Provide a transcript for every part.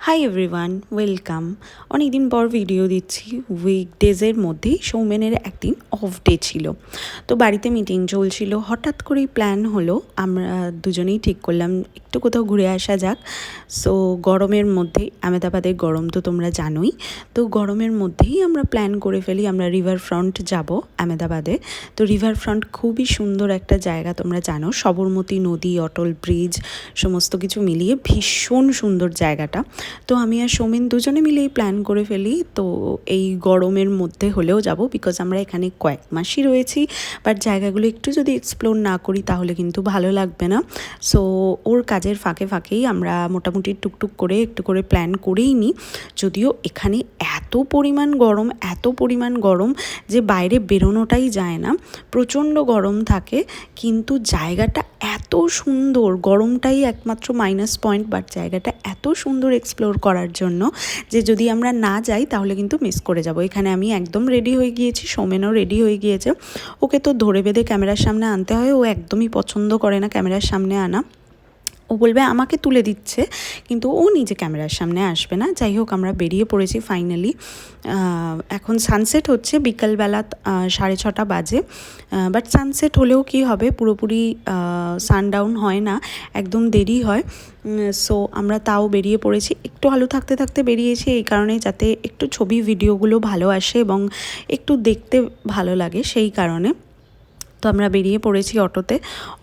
Hi everyone, welcome. অনেক দিন পর ভিডিও দিচ্ছি। উইকডেজের মধ্যেই সৌমেনের একদিন অফ ডে ছিল, তো বাড়িতে মিটিং চলছিল। হঠাৎ করেই প্ল্যান হলো, আমরা দুজনেই ঠিক করলাম একটু কোথাও ঘুরে আসা যাক। সো গরমের মধ্যেই, আহমেদাবাদের গরম তো তোমরা জানোই, তো গরমের মধ্যেই আমরা প্ল্যান করে ফেলি আমরা রিভার ফ্রন্ট যাব আহমেদাবাদে। তো রিভার ফ্রন্ট খুবই সুন্দর একটা জায়গা, তোমরা জানো, সবরমতী নদী, অটল ব্রিজ, সমস্ত কিছু মিলিয়ে ভীষণ সুন্দর জায়গাটা। তো আমি আর সৌমেন দুজনে মিলেই প্ল্যান করে ফেলি। তো এই গরমের মধ্যে হলেও যাব, বিকজ আমরা এখানে কয়েক মাসই রয়েছি, বাট জায়গাগুলো একটু যদি এক্সপ্লোর না করি তাহলে কিন্তু ভালো লাগবে না। সো ওর কাজের ফাঁকে ফাঁকেই আমরা মোটামুটি টুকটুক করে একটু করে প্ল্যান করেই নিই। যদিও এখানে এত পরিমাণ গরম যে বাইরে বেরোনোটাই যায় না, প্রচণ্ড গরম থাকে, কিন্তু জায়গাটা এত সুন্দর। গরমটাই একমাত্র মাইনাস পয়েন্ট, বাট জায়গাটা এত সুন্দর এক্সপ্লোর করার জন্য যে যদি আমরা না যাই তাহলে কিন্তু মিস করে যাব। এখানে আমি একদম রেডি হয়ে গিয়েছি, সৌমেনও রেডি হয়ে গিয়েছে। ওকে তো ধরে বেঁধে ক্যামেরার সামনে আনতে হয়, ও একদমই পছন্দ করে না ক্যামেরার সামনে আনা। ও বলবে আমাকে তুলে দিচ্ছে, কিন্তু ও নিজে ক্যামেরার সামনে আসবে না। যাই হোক, আমরা বেরিয়ে পড়েছি ফাইনালি। এখন সানসেট হচ্ছে, বিকালবেলা 6:30 বাজে। বাট সানসেট হলেও কি হবে, পুরোপুরি সানডাউন হয় না, একদম দেরি হয়। সো আমরা তাও বেরিয়ে পড়েছি, একটু আলো থাকতে থাকতে বেরিয়েছি এই কারণে যাতে একটু ছবি ভিডিওগুলো ভালো আসে এবং একটু দেখতে ভালো লাগে, সেই কারণে। তো আমরা বেরিয়ে পড়েছি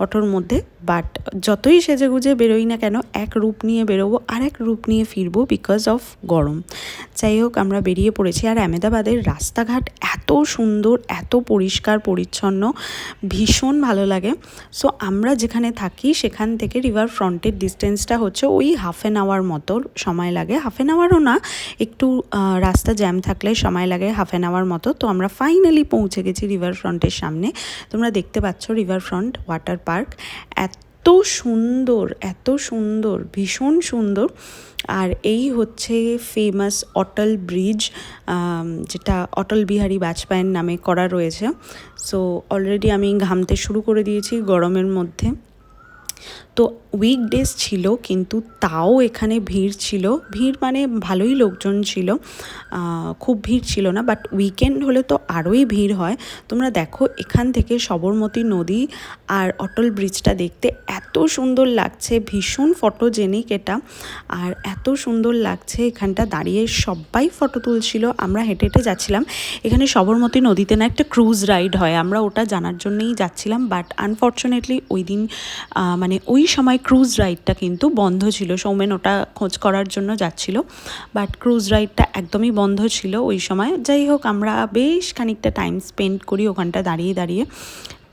অটোর মধ্যে। বাট যতই সেজেগুজে বেরোই না কেন, এক রূপ নিয়ে বেরোবো আর এক রূপ নিয়ে ফিরবো, বিকজ অফ গরম। যাই হোক, আমরা বেরিয়ে পড়েছি। আর আহমেদাবাদের রাস্তাঘাট এত সুন্দর, এত পরিষ্কার পরিচ্ছন্ন, ভীষণ ভালো লাগে। সো আমরা যেখানে থাকি সেখান থেকে রিভার ফ্রন্টের ডিস্টেন্সটা হচ্ছে ওই হাফ অ্যান আওয়ার মতো সময় লাগে। হাফ অ্যান আওয়ারও না, একটু রাস্তা জ্যাম থাকলে সময় লাগে হাফ অ্যান আওয়ার মতো। তো আমরা ফাইনালি পৌঁছে গেছি রিভার ফ্রন্টের সামনে। তোমরা দেখতে পাচ্ছ রিভার ফ্রন্ট ওয়াটার পার্ক, এত সুন্দর, ভীষণ সুন্দর। আর এই হচ্ছে ফেমাস অটল ব্রিজ, যেটা অটল বিহারী বাজপেয়ীর নামে করা রয়েছে। সো অলরেডি আমি ঘামতে শুরু করে দিয়েছি গরমের মধ্যে। তো উইকডেজ ছিল, কিন্তু তাও এখানে ভিড় ছিল। ভিড় মানে ভালোই লোকজন ছিল, খুব ভিড় ছিল না, বাট উইকেন্ড হলে তো আরোই ভিড় হয়। তোমরা দেখো, এখান থেকে সবরমতী নদী আর অটল ব্রিজটা দেখতে এত সুন্দর লাগছে, ভীষণ ফটোজেনিক এটা। আর এত সুন্দর লাগছে, এখানটা দাঁড়িয়ে সবাই ফটো তুলছিল। আমরা হেঁটে হেঁটে যাচ্ছিলাম। এখানে সবরমতী নদীতে না একটা ক্রুজ রাইড হয়, আমরা ওটা জানার জন্যই যাচ্ছিলাম। বাট আনফর্চুনেটলি ওই দিন মানে ওই সময় ক্রুজ রাইডটা কিন্তু বন্ধ ছিল। সৌমেন ওটা খোঁজ করার জন্য যাচ্ছিল, বাট ক্রুজ রাইডটা একদমই বন্ধ ছিল ওই সময়। যাই হোক, আমরা বেশ খানিকটা টাইম স্পেন্ড করি ওখানটা দাঁড়িয়ে দাঁড়িয়ে।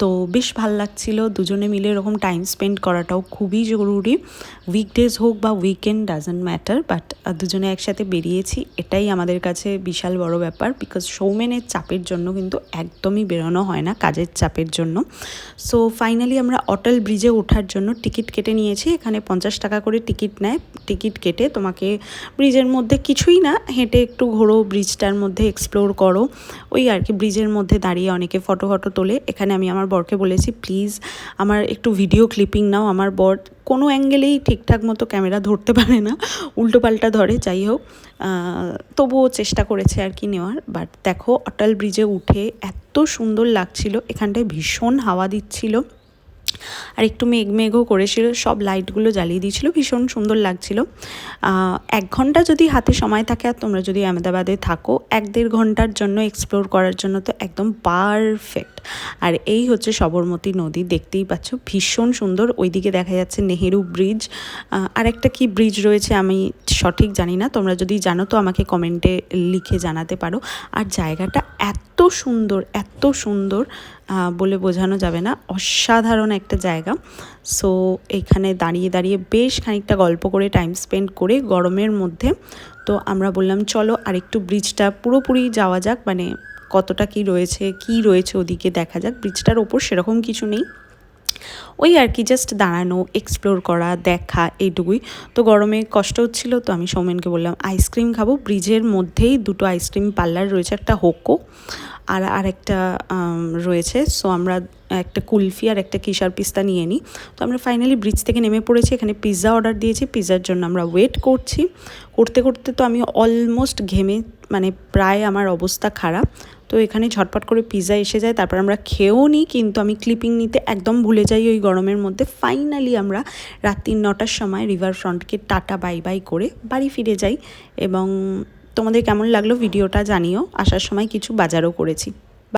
তো বেশ ভাল লাগছিল, দুজনে মিলে এরকম টাইম স্পেন্ড করাটাও খুবই জরুরি। উইকডেজ হোক বা উইকেন্ড, ডাজন্ট ম্যাটার, বাট দুজনে একসাথে বেরিয়েছি, এটাই আমাদের কাছে বিশাল বড় ব্যাপার। বিকজ সৌমেনের চাপের জন্য কিন্তু একদমই বেরোনো হয় না, কাজের চাপের জন্য। সো ফাইনালি আমরা অটল ব্রিজে ওঠার জন্য টিকিট কেটে নিয়েছি। এখানে 50 টাকা করে টিকিট নেয়। টিকিট কেটে তোমাকে ব্রিজের মধ্যে কিছুই না, হেঁটে একটু ঘোরো, ব্রিজটার মধ্যে এক্সপ্লোর করো, ওই আর কি। ব্রিজের মধ্যে দাঁড়িয়ে অনেকে ফটো তোলে। এখানে আমি আমার বরকে বলেছি, প্লিজ আমার একটু ভিডিও ক্লিপিং নাও। আমার বর কোনো অ্যাঙ্গেলেই ঠিকঠাক মতো ক্যামেরা ধরতে পারে না, উল্টো পাল্টা ধরে। যাই হোক, তবুও চেষ্টা করেছে আর কি নেওয়ার। বাট দেখো, অটল ব্রিজে উঠে এত সুন্দর লাগছিল, এখানটায় ভীষণ হাওয়া দিচ্ছিল, আর একটু মেঘও করেছিল, সব লাইটগুলো জ্বালিয়ে দিয়েছিল, ভীষণ সুন্দর লাগছিল। 1 ঘন্টা যদি হাতে সময় থাকে, আর তোমরা যদি আহমেদাবাদে থাকো, 1-1.5 ঘন্টার জন্য এক্সপ্লোর করার জন্য তো একদম পারফেক্ট। আর এই হচ্ছে সবরমতী নদী, দেখতেই পাচ্ছ, ভীষণ সুন্দর। ওইদিকে দেখা যাচ্ছে নেহেরু ব্রিজ, আর একটা কি ব্রিজ রয়েছে আমি সঠিক জানি না, তোমরা যদি জানো তো আমাকে কমেন্টে লিখে জানাতে পারো। আর জায়গাটা এত সুন্দর বলে বোঝানো যাবে না, অসাধারণ একটা জায়গা। সো এখানে দাঁড়িয়ে দাঁড়িয়ে বেশ খানিকটা গল্প করে, টাইম স্পেন্ড করে গরমের মধ্যে, তো আমরা বললাম চলো আর একটু ব্রিজটা পুরোপুরি যাওয়া যাক, মানে কতটা কি রয়েছে ওদিকে দেখা যাক। ব্রিজটার ওপর সেরকম কিছু নেই, ওই আর কি, জাস্ট দাঁড়ানো, এক্সপ্লোর করা, দেখা, এইটুকুই। তো গরমে কষ্ট হচ্ছিল, তো আমি সৌমেনকে বললাম আইসক্রিম খাবো। ব্রিজের মধ্যেই 2টো আইসক্রিম পার্লার রয়েছে, একটা হোকো আর আরেকটা রয়েছে। সো আমরা একটা কুলফি আর একটা কিশার পিস্তা নিয়ে নিই। তো আমরা ফাইনালি ব্রিজ থেকে নেমে পড়েছি, এখানে পিৎজা অর্ডার দিয়েছি, পিৎজার জন্য আমরা ওয়েট করছি। করতে করতে তো আমি অলমোস্ট ঘেমে মানে প্রায় আমার অবস্থা খারাপ। তো এখানে ঝটপট করে পিৎজা এসে যায়, তারপর আমরা খেয়েও নিই, কিন্তু আমি ক্লিপিং নিতে একদম ভুলে যাই ওই গরমের মধ্যে। ফাইনালি আমরা রাত্রি 9টার সময় রিভার ফ্রন্টকে টাটা বাই বাই করে বাড়ি ফিরে যাই। এবং তোমাদের কেমন লাগলো ভিডিওটা জানিও, আসার সময় কিছু বাজারও করেছি।